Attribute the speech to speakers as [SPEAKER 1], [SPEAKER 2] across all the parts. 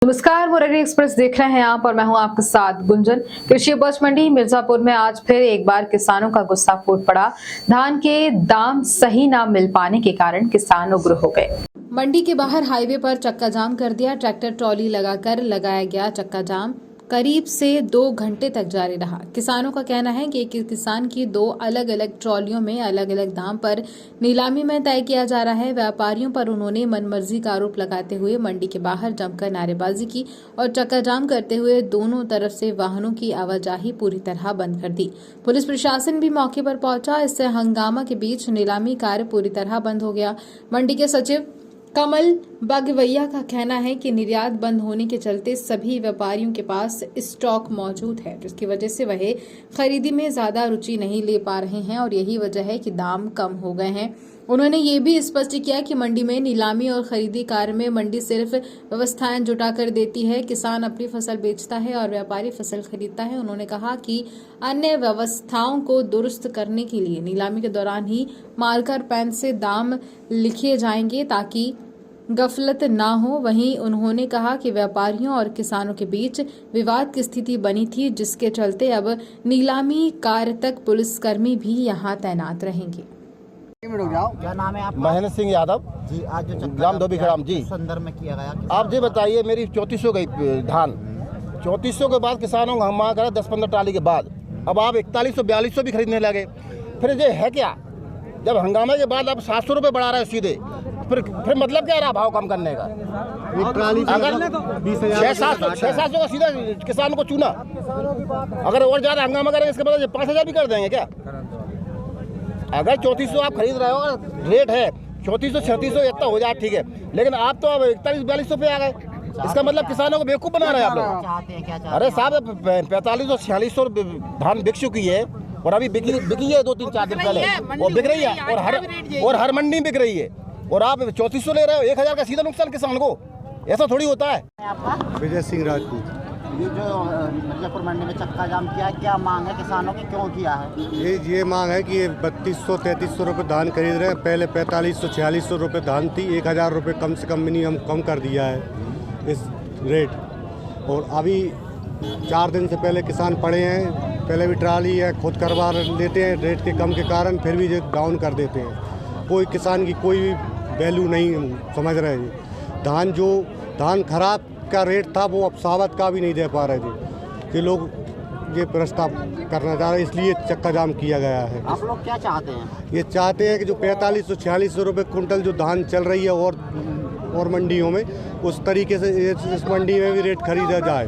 [SPEAKER 1] नमस्कार, मुरारी एक्सप्रेस देख रहे हैं आप और मैं हूं आपके साथ गुंजन। कृषि उपज मंडी मिर्जापुर में आज फिर एक बार किसानों का गुस्सा फूट पड़ा। धान के दाम सही ना मिल पाने के कारण किसान उग्र हो गए। मंडी के बाहर हाईवे पर चक्का जाम कर दिया। ट्रैक्टर ट्रॉली लगाकर लगाया गया चक्का जाम करीब से 2 घंटे तक जारी रहा। किसानों का कहना है कि किसान की 2 अलग अलग ट्रॉलियों में अलग अलग दाम पर नीलामी में तय किया जा रहा है। व्यापारियों पर उन्होंने मनमर्जी का आरोप लगाते हुए मंडी के बाहर जमकर नारेबाजी की और चक्का जाम करते हुए दोनों तरफ से वाहनों की आवाजाही पूरी तरह बंद कर दी। पुलिस प्रशासन भी मौके पर पहुंचा। इससे हंगामा के बीच नीलामी कार्य पूरी तरह बंद हो गया। मंडी के सचिव कमल बागवैया का कहना है कि निर्यात बंद होने के चलते सभी व्यापारियों के पास स्टॉक मौजूद है, जिसकी वजह से वह खरीदी में ज्यादा रुचि नहीं ले पा रहे हैं और यही वजह है कि दाम कम हो गए हैं। उन्होंने ये भी स्पष्ट किया कि मंडी में नीलामी और खरीदी कार्य में मंडी सिर्फ व्यवस्थाएं जुटा कर देती है। किसान अपनी फसल बेचता है और व्यापारी फसल खरीदता है। उन्होंने कहा कि अन्य व्यवस्थाओं को दुरुस्त करने के लिए नीलामी के दौरान ही मार्कर पेन से दाम लिखे जाएंगे ताकि गफलत ना हो। वहीं उन्होंने कहा कि व्यापारियों और किसानों के बीच विवाद की स्थिति बनी थी, जिसके चलते अब नीलामी कार्य तक पुलिसकर्मी भी यहां तैनात रहेंगे।
[SPEAKER 2] क्या नाम है आपका?
[SPEAKER 3] महेंद्र सिंह यादव
[SPEAKER 2] जी, आज जो
[SPEAKER 3] ग्राम धोबी खराम जी।
[SPEAKER 2] संदर्भ में किया गया,
[SPEAKER 3] आप ये बताइए, मेरी 3400 गई धान। 3400 के बाद किसानों को हंगामा करा 10-15 टाली के बाद। अब आप 4100-4200 भी खरीदने लगे। फिर ये है क्या? जब हंगामे के बाद आप 700 रुपये बढ़ा रहे हो सीधे, फिर मतलब क्या रहा भाव कम करने का? अगर 600-700 का सीधा किसान को चुना, अगर और ज़्यादा हंगामा करेंगे इसके बाद 5000 भी कर देंगे क्या? अगर 3400 आप खरीद रहे हो, अगर रेट है 3400-3600 इतना हो जाए ठीक है, लेकिन आप तो अब 4100-4200 पे आ गए। इसका मतलब किसानों को बेवकूफ़ बना रहे हैं आप लोग। अरे साहब, 4500-4600 धान बिक चुकी है और अभी बिकी है 2-3-4 दिन पहले, और बिक रही है और हर मंडी बिक रही है, और आप 3400 ले रहे हो। 1000 का सीधा नुकसान किसान को, ऐसा थोड़ी होता है।
[SPEAKER 4] विजय सिंह राजपूत।
[SPEAKER 2] ये जो मिर्जापुर मंडी में चक्का जाम किया है, क्या मांग है किसानों की, क्यों किया है?
[SPEAKER 4] ये मांग है कि ये 3200-3300 रुपये धान खरीद रहे हैं। पहले 4500-4600 रुपये धान थी। 1000 रुपये कम से कम मिनिमम कम कर दिया है इस रेट। और अभी 4 दिन से पहले किसान पड़े हैं, पहले भी ट्राली है खुद करवा लेते हैं रेट के कम के कारण, फिर भी ये डाउन कर देते हैं। कोई किसान की कोई भी वैल्यू नहीं समझ रहे हैं। धान खराब का रेट था वो अब सावत का भी नहीं दे पा रहे थे। ये लोग ये प्रस्ताव करना चाह रहे हैं, इसलिए चक्का जाम किया गया है।
[SPEAKER 2] आप लोग क्या चाहते हैं?
[SPEAKER 4] ये चाहते हैं कि जो 4500-4600 रुपये कुंटल जो धान चल रही है और मंडियों में, उस तरीके से इस मंडी में भी रेट खरीदा जाए।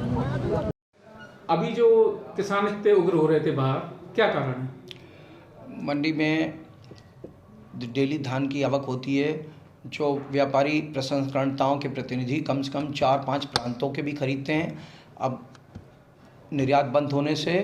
[SPEAKER 5] अभी जो किसान इतने उग्र हो रहे थे बाहर, क्या कारण है?
[SPEAKER 6] मंडी में डेली धान की आवक होती है। जो व्यापारी प्रसंस्करणताओं के प्रतिनिधि कम से कम 4-5 प्रांतों के भी खरीदते हैं। अब निर्यात बंद होने से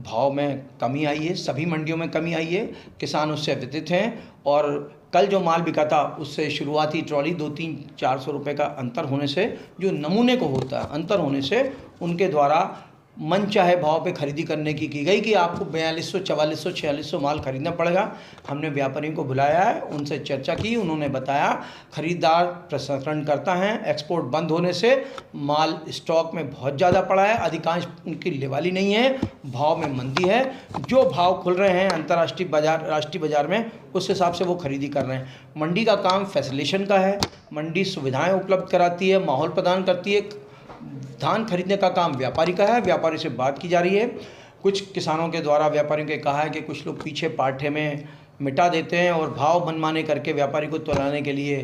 [SPEAKER 6] भाव में कमी आई है, सभी मंडियों में कमी आई है। किसान उससे व्यथित हैं और कल जो माल बिका था उससे शुरुआती ट्रॉली 200-300-400 रुपये का अंतर होने से, जो नमूने को होता है अंतर होने से, उनके द्वारा मन चाहे भाव पे खरीदी करने की गई कि आपको 4200-4400-4600 माल खरीदना पड़ेगा। हमने व्यापारियों को बुलाया है, उनसे चर्चा की। उन्होंने बताया खरीदार प्रसंस्करण करता है, एक्सपोर्ट बंद होने से माल स्टॉक में बहुत ज़्यादा पड़ा है, अधिकांश उनकी लेवाली नहीं है, भाव में मंदी है। जो भाव खुल रहे हैं अंतर्राष्ट्रीय बाजार राष्ट्रीय बाजार में, उस हिसाब से वो खरीदी कर रहे हैं। मंडी का काम फैसिलेशन का है। मंडी सुविधाएँ उपलब्ध कराती है, माहौल प्रदान करती है। धान खरीदने का काम व्यापारी का है, व्यापारी से बात की जा रही है। कुछ किसानों के द्वारा व्यापारियों के कहा है कि कुछ लोग पीछे पाठे में मिटा देते हैं और भाव मनमाने करके व्यापारी को तोलाने के लिए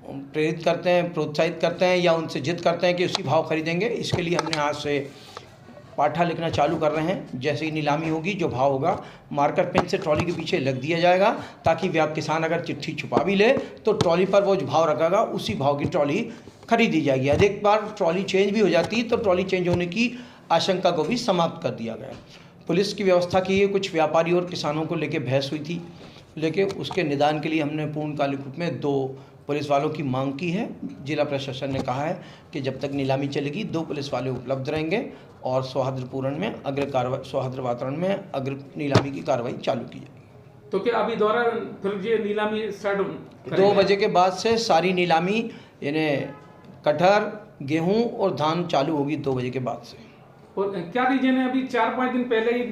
[SPEAKER 6] प्रेरित करते हैं, प्रोत्साहित करते हैं या उनसे जिद करते हैं कि उसी भाव खरीदेंगे। इसके लिए हमने आज से पाठा लिखना चालू कर रहे हैं। जैसे ही नीलामी होगी, जो भाव होगा मार्कर पेन से ट्रॉली के पीछे लग दिया जाएगा, ताकि किसान अगर चिट्ठी छुपा भी ले तो ट्रॉली पर वो जो भाव रखेगा उसी भाव की ट्रॉली खरीदी जाएगी। यदि एक बार ट्रॉली चेंज भी हो जाती है तो ट्रॉली चेंज होने की आशंका को भी समाप्त कर दिया गया। पुलिस की व्यवस्था की है। कुछ व्यापारी और किसानों को लेकर बहस हुई थी, लेकिन उसके निदान के लिए हमने पूर्णकालिक रूप में 2 पुलिस वालों की मांग की है। जिला प्रशासन ने कहा है कि जब तक नीलामी चलेगी 2 पुलिस वाले उपलब्ध रहेंगे और सौहार्द वातावरण में अग्र नीलामी की कार्रवाई चालू की जाएगी।
[SPEAKER 5] तो क्या अभी दोबारा फिर ये नीलामी स्टार्ट
[SPEAKER 6] 2 बजे के बाद से सारी नीलामी, यानी कटहर, गेहूं और धान चालू होगी 2 बजे के बाद से।
[SPEAKER 5] और क्या रीजन है? अभी 4-5 दिन पहले ही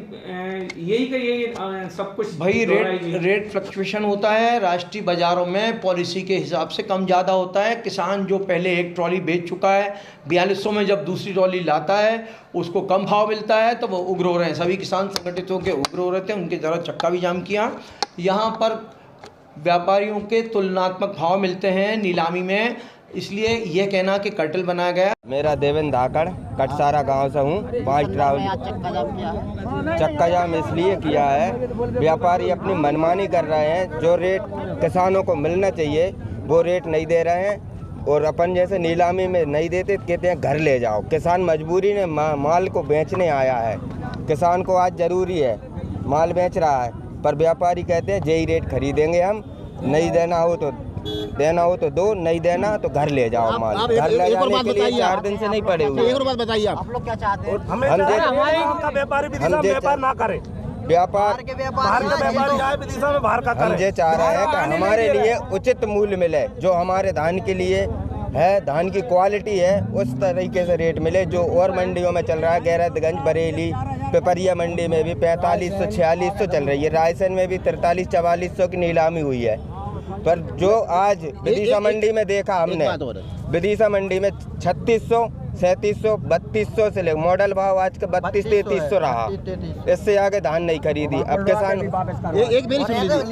[SPEAKER 5] यही सब कुछ
[SPEAKER 6] भाई
[SPEAKER 5] दोहराई गई।
[SPEAKER 6] रेट फ्लक्चुएशन होता है राष्ट्रीय बाज़ारों में, पॉलिसी के हिसाब से कम ज़्यादा होता है। किसान जो पहले एक ट्रॉली बेच चुका है 4200 में, जब दूसरी ट्रॉली लाता है उसको कम भाव मिलता है तो वो उग्र हो रहे हैं। सभी किसान संगठित होकर उग्र हो रहे थे, उनके ज़रा चक्का भी जाम किया। यहाँ पर व्यापारियों के तुलनात्मक भाव मिलते हैं नीलामी में, इसलिए यह कहना कि कर्टल बनाया गया।
[SPEAKER 7] मेरा देवेंद्र धाकड़ कटसारा गांव से हूँ। 5 ट्रावल
[SPEAKER 2] चक्का जाम किया है।
[SPEAKER 7] चक्का जाम इसलिए किया है, व्यापारी अपनी मनमानी कर रहे हैं। जो रेट किसानों को मिलना चाहिए वो रेट नहीं दे रहे हैं, और अपन जैसे नीलामी में नहीं देते कहते हैं घर ले जाओ। किसान मजबूरी ने माल को बेचने आया है, किसान को आज ज़रूरी है, माल बेच रहा है, पर व्यापारी कहते हैं यही रेट खरीदेंगे हम, नहीं देना हो तो दो, नहीं देना तो घर ले जाओ माल। घर ले जाने के लिए 4 दिन से नहीं पड़े हुए।
[SPEAKER 3] एक और बात बताइए
[SPEAKER 2] आप लोग क्या चाहते हैं?
[SPEAKER 7] हम ये चाह रहे हैं कि हमारे लिए उचित मूल्य मिले, जो हमारे धान के लिए है, धान की क्वालिटी है उस तरीके से रेट मिले जो और मंडियों में चल रहा है। गैरतगंज, बरेली, पिपरिया मंडी में भी 4500-4600 चल रही है, रायसेन में भी 4300-4400 की नीलामी हुई है। पर जो आज विदिशा मंडी में देखा हमने, विदिशा मंडी में 3600, 3700, 3200 से ले मॉडल भाव आज का 3200-3300 रहा। इससे आगे धान नहीं खरीदी। अब किसान
[SPEAKER 3] एक मेरी सुन लीजिए।